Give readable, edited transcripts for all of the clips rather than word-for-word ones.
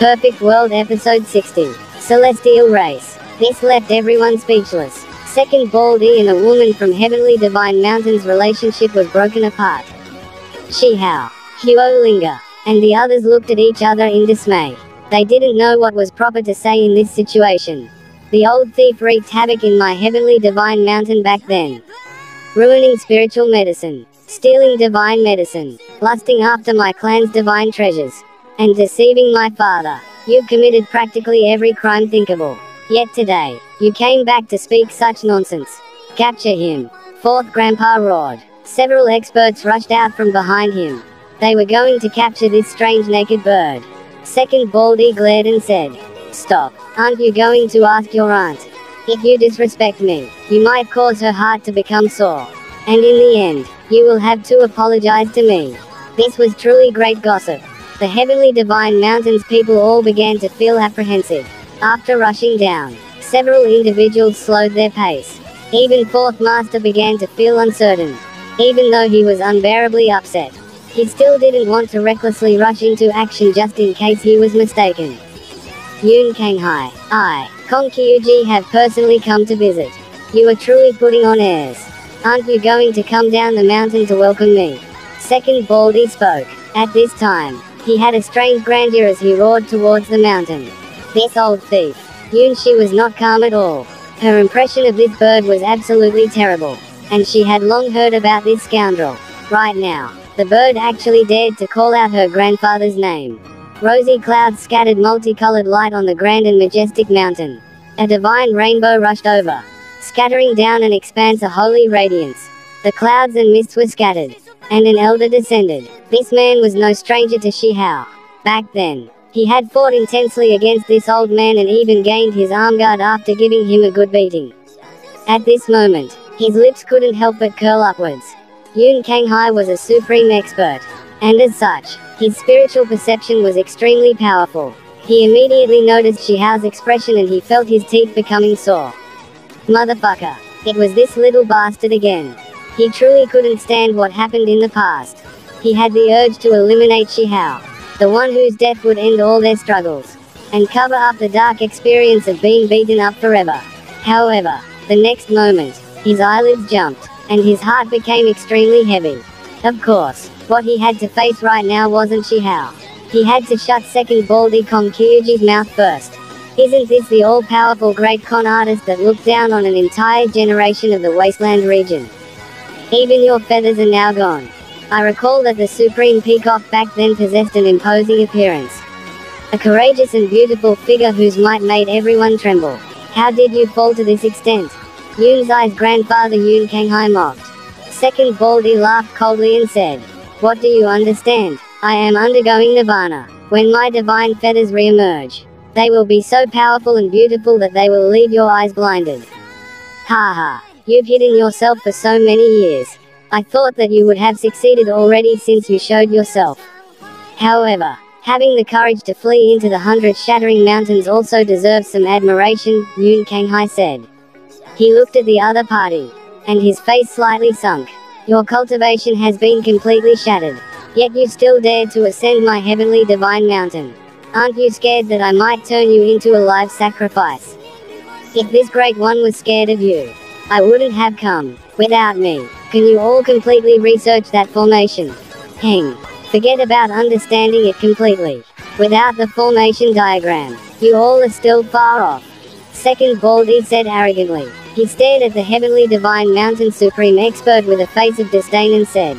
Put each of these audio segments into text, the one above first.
Perfect World Episode 60. Celestial Race. This left everyone speechless. Second Baldy and a woman from Heavenly Divine Mountain's relationship was broken apart. Shihao, Huolinga, and the others looked at each other in dismay. They didn't know what was proper to say in this situation. The old thief wreaked havoc in my Heavenly Divine Mountain back then. Ruining spiritual medicine, stealing divine medicine, lusting after my clan's divine treasures, and deceiving my father. You committed practically every crime thinkable. Yet today, you came back to speak such nonsense. Capture him. Fourth Grandpa roared. Several experts rushed out from behind him. They were going to capture this strange naked bird. Second Baldy glared and said, "Stop. Aren't you going to ask your aunt? If you disrespect me, you might cause her heart to become sore. And in the end, you will have to apologize to me." This was truly great gossip. The Heavenly Divine Mountains people all began to feel apprehensive. After rushing down, several individuals slowed their pace. Even Fourth Master began to feel uncertain. Even though he was unbearably upset, he still didn't want to recklessly rush into action just in case he was mistaken. Yun Kanghai, I, Kong Kyuji, have personally come to visit. You are truly putting on airs. Aren't you going to come down the mountain to welcome me? Second Baldy spoke. At this time, he had a strange grandeur as he roared towards the mountain. This old thief. Yunshi was not calm at all. Her impression of this bird was absolutely terrible, and she had long heard about this scoundrel. Right now, the bird actually dared to call out her grandfather's name. Rosy clouds scattered multicolored light on the grand and majestic mountain. A divine rainbow rushed over, scattering down an expanse of holy radiance. The clouds and mists were scattered, and an elder descended. This man was no stranger to Shihao. Back then, he had fought intensely against this old man and even gained his arm guard after giving him a good beating. At this moment, his lips couldn't help but curl upwards. Yun Kanghai was a supreme expert, and as such, his spiritual perception was extremely powerful. He immediately noticed Shihao's expression and he felt his teeth becoming sore. Motherfucker. It was this little bastard again. He truly couldn't stand what happened in the past. He had the urge to eliminate Shihao, the one whose death would end all their struggles, and cover up the dark experience of being beaten up forever. However, the next moment, his eyelids jumped, and his heart became extremely heavy. Of course, what he had to face right now wasn't Shihao. He had to shut second Baldy Kong Kyuji's mouth first. Isn't this the all-powerful great con artist that looked down on an entire generation of the wasteland region? Even your feathers are now gone. I recall that the Supreme Peacock back then possessed an imposing appearance. A courageous and beautiful figure whose might made everyone tremble. How did you fall to this extent? Yunzai's grandfather Yun Kanghai mocked. Second Baldy laughed coldly and said, "What do you understand? I am undergoing nirvana. When my divine feathers re-emerge, they will be so powerful and beautiful that they will leave your eyes blinded." Haha, you've hidden yourself for so many years. I thought that you would have succeeded already since you showed yourself. However, having the courage to flee into the 100 shattering mountains also deserves some admiration, Yun Kanghai said. He looked at the other party, and his face slightly sunk. Your cultivation has been completely shattered, yet you still dared to ascend my heavenly divine mountain. Aren't you scared that I might turn you into a live sacrifice? If this great one was scared of you, I wouldn't have come. Without me, can you all completely research that formation? Heng. Forget about understanding it completely. Without the formation diagram, you all are still far off. Second Baldy said arrogantly. He stared at the Heavenly Divine Mountain Supreme Expert with a face of disdain and said,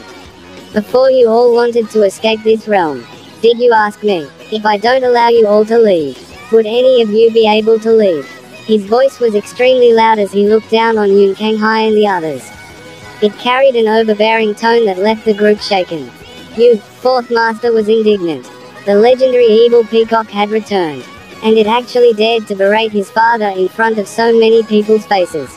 "Before you all wanted to escape this realm, did you ask me, if I don't allow you all to leave, would any of you be able to leave?" His voice was extremely loud as he looked down on Yun Kanghai and the others. It carried an overbearing tone that left the group shaken. You, Fourth Master, was indignant. The legendary evil peacock had returned, and it actually dared to berate his father in front of so many people's faces.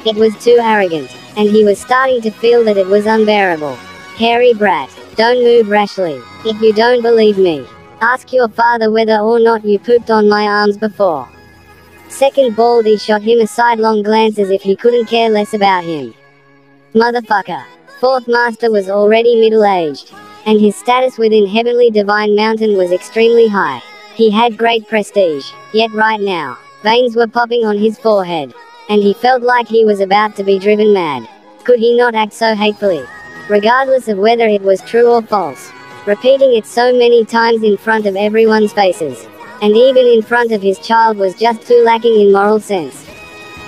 It was too arrogant, and he was starting to feel that it was unbearable. Hairy brat, don't move rashly. If you don't believe me, ask your father whether or not you pooped on my arms before. Second Baldy shot him a sidelong glance as if he couldn't care less about him. Motherfucker. Fourth Master was already middle-aged, and his status within Heavenly Divine Mountain was extremely high. He had great prestige, yet right now, veins were popping on his forehead, and he felt like he was about to be driven mad. Could he not act so hatefully? Regardless of whether it was true or false. Repeating it so many times in front of everyone's faces, and even in front of his child, was just too lacking in moral sense.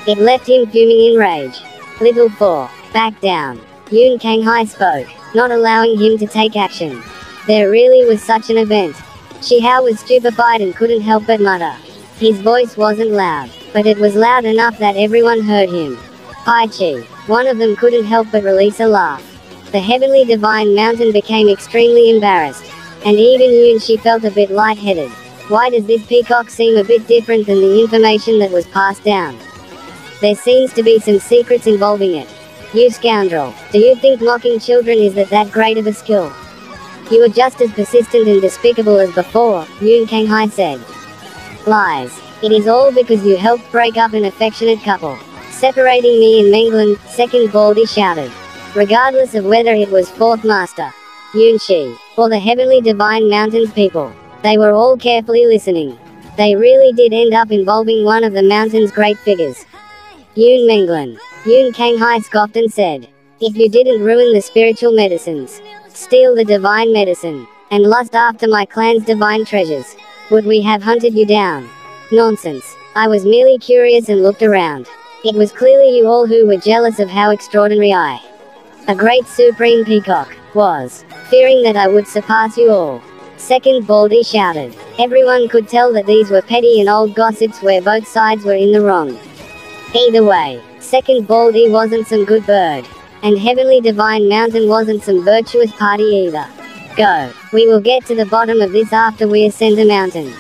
It left him fuming in rage. Little 4, back down. Yun Kanghai spoke, not allowing him to take action. There really was such an event. Shihao was stupefied and couldn't help but mutter. His voice wasn't loud, but it was loud enough that everyone heard him. Pai Chi, one of them, couldn't help but release a laugh. The heavenly divine mountain became extremely embarrassed, and even Yun Shi felt a bit lightheaded. Why does this peacock seem a bit different than the information that was passed down? There seems to be some secrets involving it. You scoundrel, do you think mocking children is that great of a skill? You are just as persistent and despicable as before, Yun Kanghai said. Lies. It is all because you helped break up an affectionate couple, separating me and Menglan, second Baldy shouted. Regardless of whether it was fourth master, Yun Shi, or the heavenly divine mountains people, they were all carefully listening. They really did end up involving one of the mountain's great figures. Yun Menglan. Yun Kanghai scoffed and said, if you didn't ruin the spiritual medicines, steal the divine medicine, and lust after my clan's divine treasures, would we have hunted you down? Nonsense. I was merely curious and looked around. It was clearly you all who were jealous of how extraordinary I, a great supreme peacock, was, fearing that I would surpass you all. Second Baldy shouted. Everyone could tell that these were petty and old gossips where both sides were in the wrong. Either way, second Baldy wasn't some good bird, and heavenly divine mountain wasn't some virtuous party either. Go. We will get to the bottom of this after we ascend the mountain.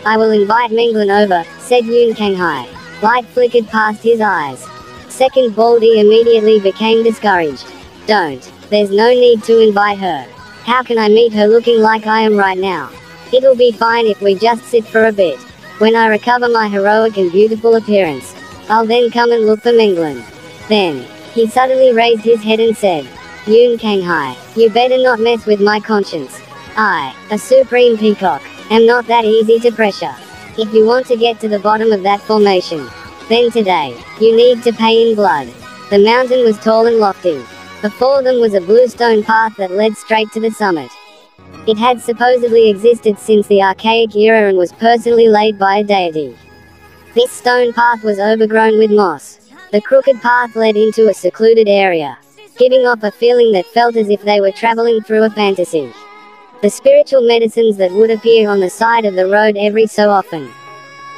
I will invite Menglan over, said Yun Kanghai. Light flickered past his eyes. Second Baldy immediately became discouraged. Don't. There's no need to invite her. How can I meet her looking like I am right now? It'll be fine if we just sit for a bit. When I recover my heroic and beautiful appearance, I'll then come and look for Menglan. Then, he suddenly raised his head and said, Yun Kanghai, you better not mess with my conscience. I, a supreme peacock, am not that easy to pressure. If you want to get to the bottom of that formation, then today, you need to pay in blood. The mountain was tall and lofty. Before them was a blue stone path that led straight to the summit. It had supposedly existed since the archaic era and was personally laid by a deity. This stone path was overgrown with moss. The crooked path led into a secluded area, giving off a feeling that felt as if they were traveling through a fantasy. The spiritual medicines that would appear on the side of the road every so often,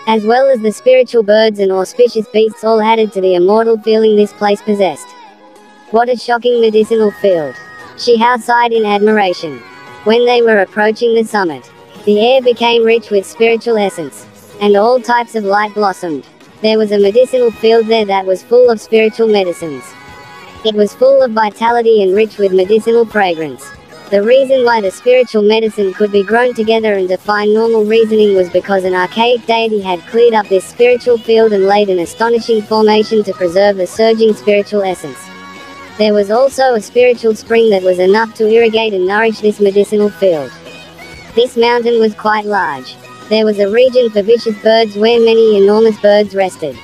as well as the spiritual birds and auspicious beasts, all added to the immortal feeling this place possessed. What a shocking medicinal field! Shihao sighed in admiration. When they were approaching the summit, the air became rich with spiritual essence, and all types of light blossomed. There was a medicinal field there that was full of spiritual medicines. It was full of vitality and rich with medicinal fragrance. The reason why the spiritual medicine could be grown together and defy normal reasoning was because an archaic deity had cleared up this spiritual field and laid an astonishing formation to preserve the surging spiritual essence. There was also a spiritual spring that was enough to irrigate and nourish this medicinal field. This mountain was quite large. There was a region for vicious birds where many enormous birds rested.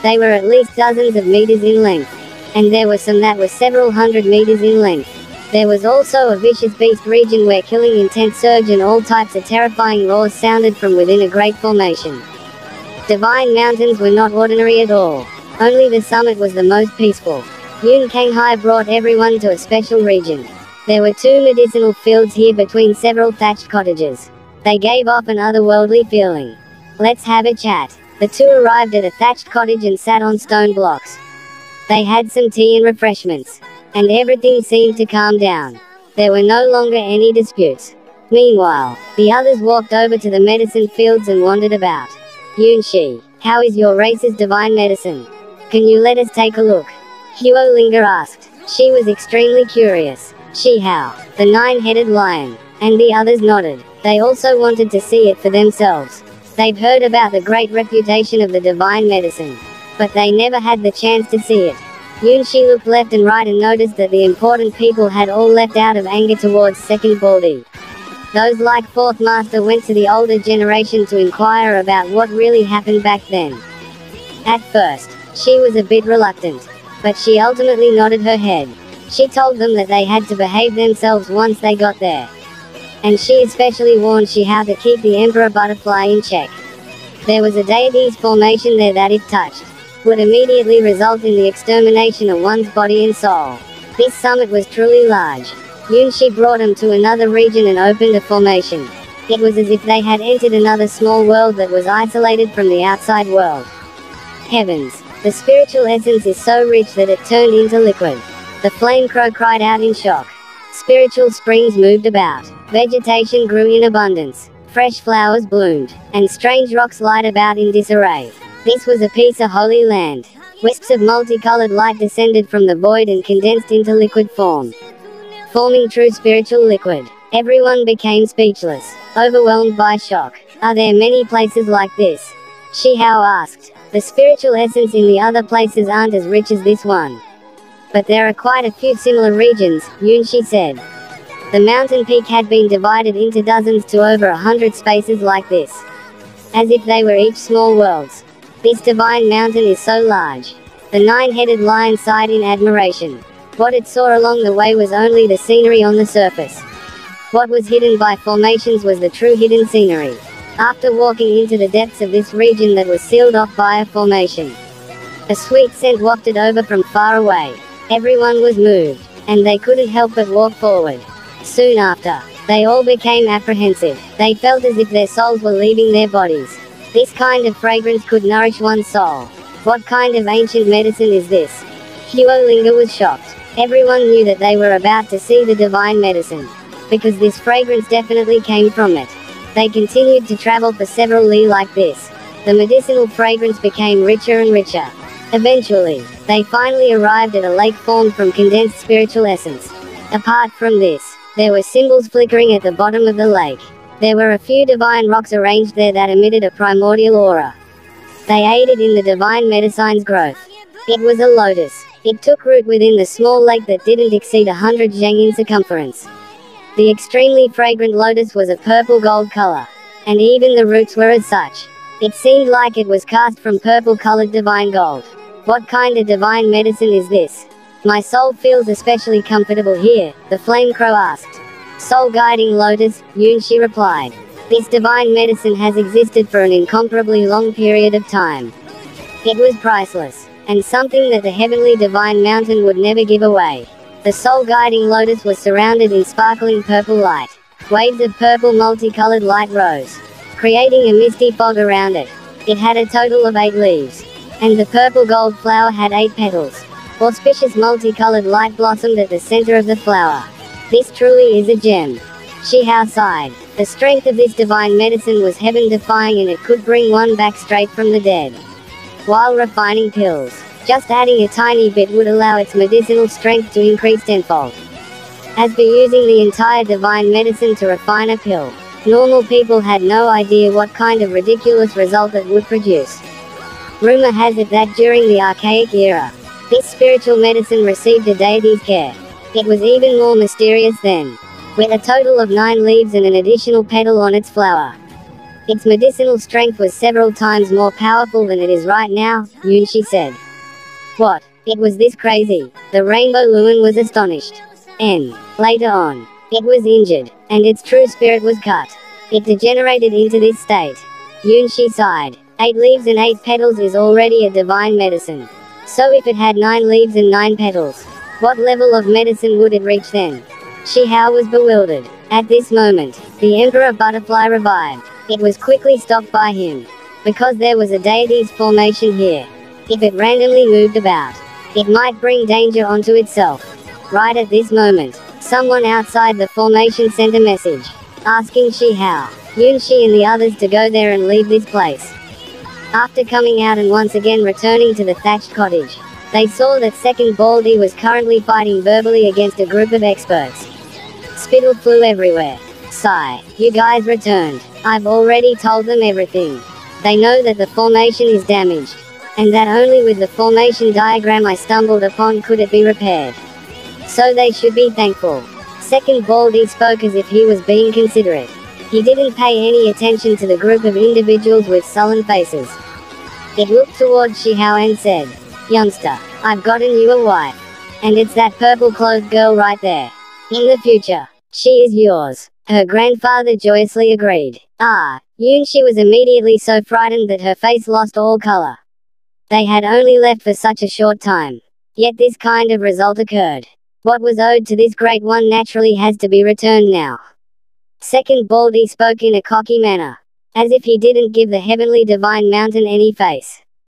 They were at least dozens of meters in length, and there were some that were several hundred meters in length. There was also a vicious beast region where killing intent surge and all types of terrifying roars sounded from within a great formation. Divine mountains were not ordinary at all. Only the summit was the most peaceful. Yun Kanghai brought everyone to a special region. There were 2 medicinal fields here between several thatched cottages. They gave off an otherworldly feeling. Let's have a chat. The 2 arrived at a thatched cottage and sat on stone blocks. They had some tea and refreshments, and everything seemed to calm down. There were no longer any disputes. Meanwhile, the others walked over to the medicine fields and wandered about. Yun Shi, how is your race's divine medicine? Can you let us take a look? Huo Linger asked. She was extremely curious. Shihao, the 9-headed lion, and the others nodded. They also wanted to see it for themselves. They've heard about the great reputation of the divine medicine, but they never had the chance to see it. Yun Shi looked left and right and noticed that the important people had all left out of anger towards second Baldy. Those like Fourth Master went to the older generation to inquire about what really happened back then. At first, she was a bit reluctant, but she ultimately nodded her head. She told them that they had to behave themselves once they got there. And she especially warned Shi how to keep the Emperor Butterfly in check. There was a deity's formation there that if touched, would immediately result in the extermination of one's body and soul. This summit was truly large. Yunshi brought them to another region and opened a formation. It was as if they had entered another small world that was isolated from the outside world. Heavens! The spiritual essence is so rich that it turned into liquid. The flame crow cried out in shock. Spiritual springs moved about. Vegetation grew in abundance. Fresh flowers bloomed, and strange rocks lied about in disarray. This was a piece of holy land. Wisps of multicolored light descended from the void and condensed into liquid form, forming true spiritual liquid. Everyone became speechless, overwhelmed by shock. Are there many places like this? Shi Hao asked. The spiritual essence in the other places aren't as rich as this one. But there are quite a few similar regions, Yunshi said. The mountain peak had been divided into dozens to over 100 spaces like this, as if they were each small worlds. This divine mountain is so large. The nine-headed lion sighed in admiration. What it saw along the way was only the scenery on the surface. What was hidden by formations was the true hidden scenery. After walking into the depths of this region that was sealed off by a formation, a sweet scent wafted over from far away. Everyone was moved, and they couldn't help but walk forward. Soon after, they all became apprehensive. They felt as if their souls were leaving their bodies. This kind of fragrance could nourish one's soul. What kind of ancient medicine is this? Huolinga was shocked. Everyone knew that they were about to see the divine medicine, because this fragrance definitely came from it. They continued to travel for several li like this. The medicinal fragrance became richer and richer. Eventually, they finally arrived at a lake formed from condensed spiritual essence. Apart from this, there were symbols flickering at the bottom of the lake. There were a few divine rocks arranged there that emitted a primordial aura. They aided in the divine medicine's growth. It was a lotus. It took root within the small lake that didn't exceed 100 zheng in circumference. The extremely fragrant lotus was a purple-gold color, and even the roots were as such. It seemed like it was cast from purple-colored divine gold. What kind of divine medicine is this? My soul feels especially comfortable here, the flame crow asked. Soul-guiding lotus, Yunshi replied. This divine medicine has existed for an incomparably long period of time. It was priceless, and something that the heavenly divine mountain would never give away. The soul-guiding lotus was surrounded in sparkling purple light. Waves of purple multicolored light rose, creating a misty fog around it. It had a total of 8 leaves, and the purple gold flower had 8 petals. Auspicious multicolored light blossomed at the center of the flower. This truly is a gem. Shi Hao sighed. The strength of this divine medicine was heaven-defying, and it could bring one back straight from the dead. While refining pills, just adding a tiny bit would allow its medicinal strength to increase tenfold. As for using the entire divine medicine to refine a pill, normal people had no idea what kind of ridiculous result it would produce. Rumor has it that during the archaic era, this spiritual medicine received a deity's care. It was even more mysterious then, with a total of 9 leaves and an additional petal on its flower. Its medicinal strength was several times more powerful than it is right now, Yunshi said. What? It was this crazy? The rainbow Luan was astonished. Later on, it was injured, and its true spirit was cut. It degenerated into this state. Yunshi sighed. 8 leaves and 8 petals is already a divine medicine. So if it had 9 leaves and 9 petals, what level of medicine would it reach then? Shi Hao was bewildered. At this moment, the Emperor Butterfly revived. It was quickly stopped by him, because there was a deity's formation here. If it randomly moved about, it might bring danger onto itself. Right at this moment, someone outside the formation sent a message, asking Shi Hao, Yunshi and the others to go there and leave this place. After coming out and once again returning to the thatched cottage, they saw that second Baldy was currently fighting verbally against a group of experts. Spittle flew everywhere. Sigh, you guys returned. I've already told them everything. They know that the formation is damaged, and that only with the formation diagram I stumbled upon could it be repaired. So they should be thankful. Second Baldy spoke as if he was being considerate. He didn't pay any attention to the group of individuals with sullen faces. It looked towards Shihao and said, "Youngster, I've gotten you a wife. And it's that purple-clothed girl right there. In the future, she is yours." Her grandfather joyously agreed. She was immediately so frightened that her face lost all color. They had only left for such a short time. Yet this kind of result occurred. What was owed to this great one naturally has to be returned now. Second Baldy spoke in a cocky manner, as if he didn't give the heavenly divine mountain any face.